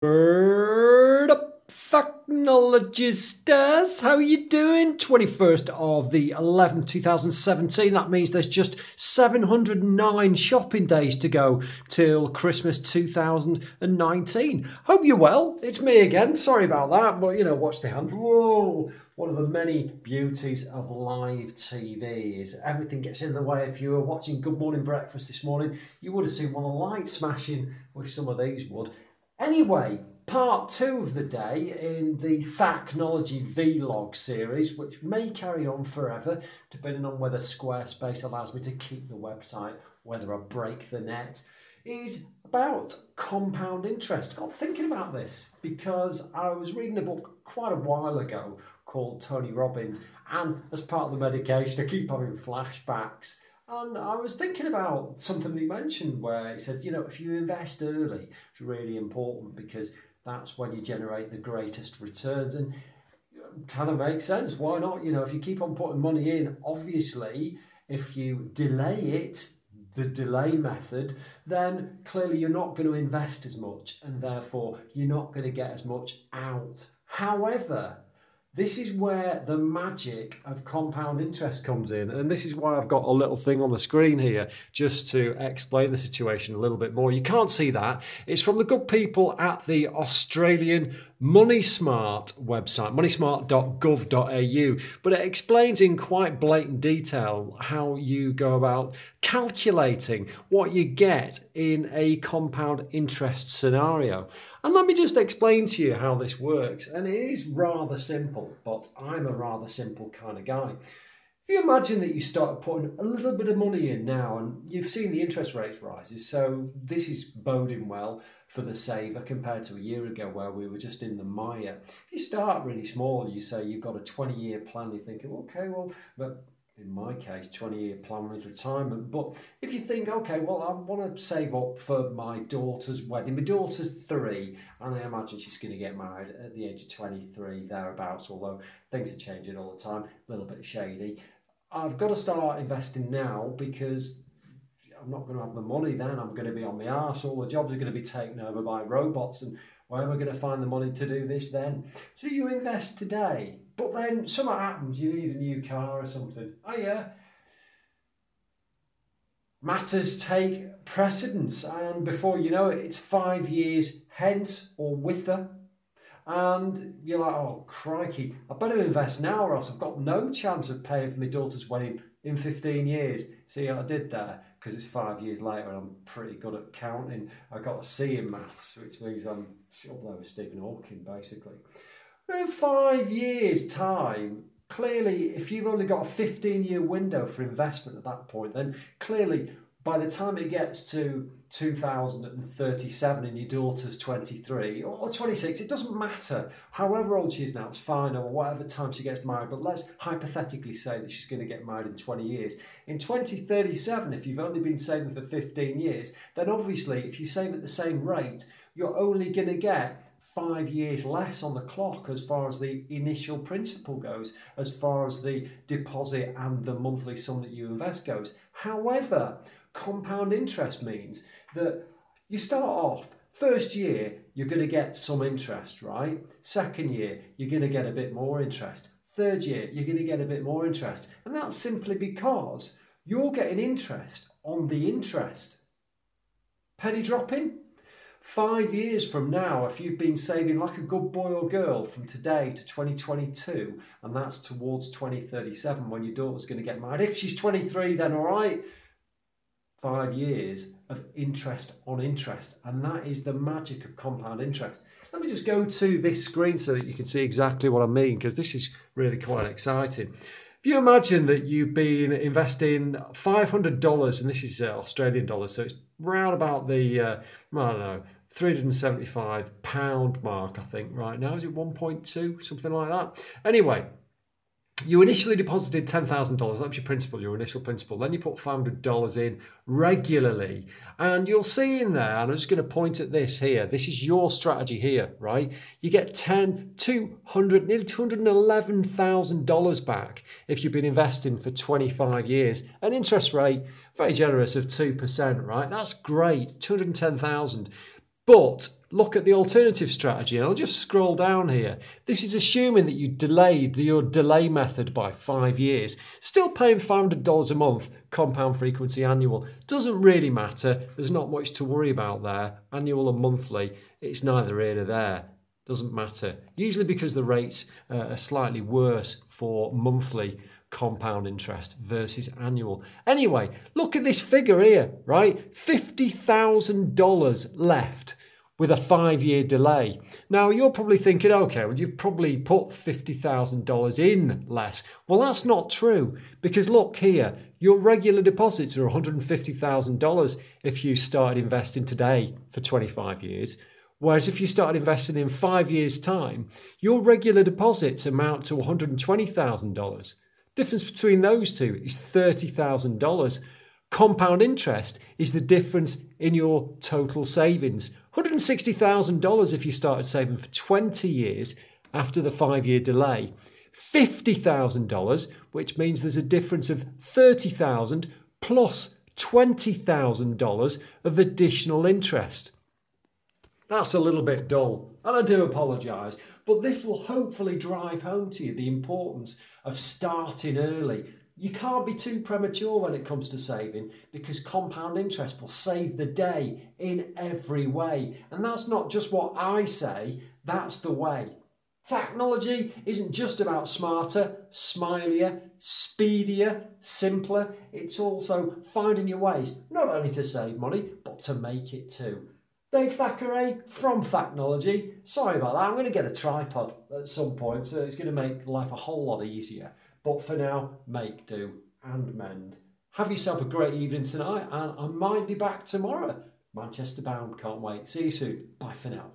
Word up, Technologistas. How are you doing? 21st of the 11th, 2017. That means there's just 709 shopping days to go till Christmas 2019. Hope you're well. It's me again. Sorry about that, but watch the hand. Whoa! One of the many beauties of live TV is everything gets in the way. If you were watching Good Morning Breakfast this morning, you would have seen one of the lights smashing, which some of these would. Anyway, part 2 of the day in the Technology Vlog series, which may carry on forever, depending on whether Squarespace allows me to keep the website, whether I break the net, is about compound interest. I got thinking about this because I was reading a book quite a while ago called Tony Robbins, and as part of the medication, I keep having flashbacks. And I was thinking about something that he mentioned where he said, if you invest early, it's really important because that's when you generate the greatest returns. And it kind of makes sense. Why not? If you keep on putting money in, obviously, if you delay it, the delay method, then clearly you're not going to invest as much and therefore you're not going to get as much out. However, this is where the magic of compound interest comes in, and this is why I've got a little thing on the screen here just to explain the situation a little bit more. You can't see that. It's from the good people at the Australian MoneySmart website, moneysmart.gov.au, but it explains in quite blatant detail how you go about calculating what you get in a compound interest scenario. And let me just explain to you how this works. And it is rather simple, but I'm a rather simple kind of guy. If you imagine that you start putting a little bit of money in now and you've seen the interest rates rises, so this is boding well for the saver compared to a year ago where we were just in the mire. If you start really small, you say you've got a 20-year plan, you're thinking, okay, well, but in my case, 20-year plan with retirement. But if you think, okay, well, I want to save up for my daughter's wedding. My daughter's 3, and I imagine she's going to get married at the age of 23, thereabouts, although things are changing all the time, a little bit shady. I've got to start investing now because I'm not going to have the money then. I'm going to be on my arse. All the jobs are going to be taken over by robots, and where am I going to find the money to do this then? So you invest today, but then something happens. You need a new car or something. Oh yeah. Matters take precedence, and before you know it, it's 5 years hence or whither. And you're like, oh, crikey, I better invest now or else I've got no chance of paying for my daughter's wedding in 15 years. See what I did there? Because it's 5 years later and I'm pretty good at counting. I got a C in maths, which means I'm up there with Stephen Hawking, basically. In 5 years' time, clearly, if you've only got a 15-year window for investment at that point, then clearly, by the time it gets to 2037 and your daughter's 23 or 26, it doesn't matter. However old she is now, it's fine, or whatever time she gets married, but let's hypothetically say that she's going to get married in 20 years. In 2037, if you've only been saving for 15 years, then obviously if you save at the same rate, you're only going to get 5 years less on the clock as far as the initial principal goes, as far as the deposit and the monthly sum that you invest goes. However, compound interest means that you start off, first year, you're going to get some interest, right? Second year, you're going to get a bit more interest. Third year, you're going to get a bit more interest. And that's simply because you're getting interest on the interest. Penny dropping? 5 years from now, if you've been saving like a good boy or girl from today to 2022, and that's towards 2037 when your daughter's going to get married, if she's 23, then all right. 5 years of interest on interest, and that is the magic of compound interest. Let me just go to this screen so that you can see exactly what I mean, because this is really quite exciting. If you imagine that you've been investing $500, and this is Australian dollars, so it's round about the, I don't know, £375 mark, I think, right now. Is it 1.2? Something like that. Anyway, you initially deposited $10,000. That was your principal, your initial principal. Then you put $500 in regularly. And you'll see in there, and I'm just going to point at this here. This is your strategy here, right? You get nearly $211,000 back if you've been investing for 25 years. An interest rate, very generous, of 2%, right? That's great, $210,000. But look at the alternative strategy, and I'll just scroll down here. This is assuming that you delayed your delay method by 5 years. Still paying $500 a month, compound frequency annual. Doesn't really matter. There's not much to worry about there. Annual or monthly, it's neither here nor there. Doesn't matter. Usually because the rates are slightly worse for monthly compound interest versus annual. Anyway, look at this figure here, right? $50,000 left with a 5-year delay. Now, you're probably thinking, okay, well, you've probably put $50,000 in less. Well, that's not true, because look here, your regular deposits are $150,000 if you started investing today for 25 years. Whereas if you started investing in 5 years' time, your regular deposits amount to $120,000. Difference between those two is $30,000. Compound interest is the difference in your total savings. $160,000 if you started saving for 20 years after the 5-year delay. $50,000, which means there's a difference of $30,000 plus $20,000 of additional interest. That's a little bit dull, and I do apologise, but this will hopefully drive home to you the importance of starting early. You can't be too premature when it comes to saving, because compound interest will save the day in every way. And that's not just what I say, that's the way. Technology isn't just about smarter, smilier, speedier, simpler. It's also finding your ways, not only to save money, but to make it too. Dave Thackeray from Factnology. Sorry about that, I'm going to get a tripod at some point, so it's going to make life a whole lot easier. But for now, make do and mend. Have yourself a great evening tonight, and I might be back tomorrow. Manchester bound, can't wait. See you soon. Bye for now.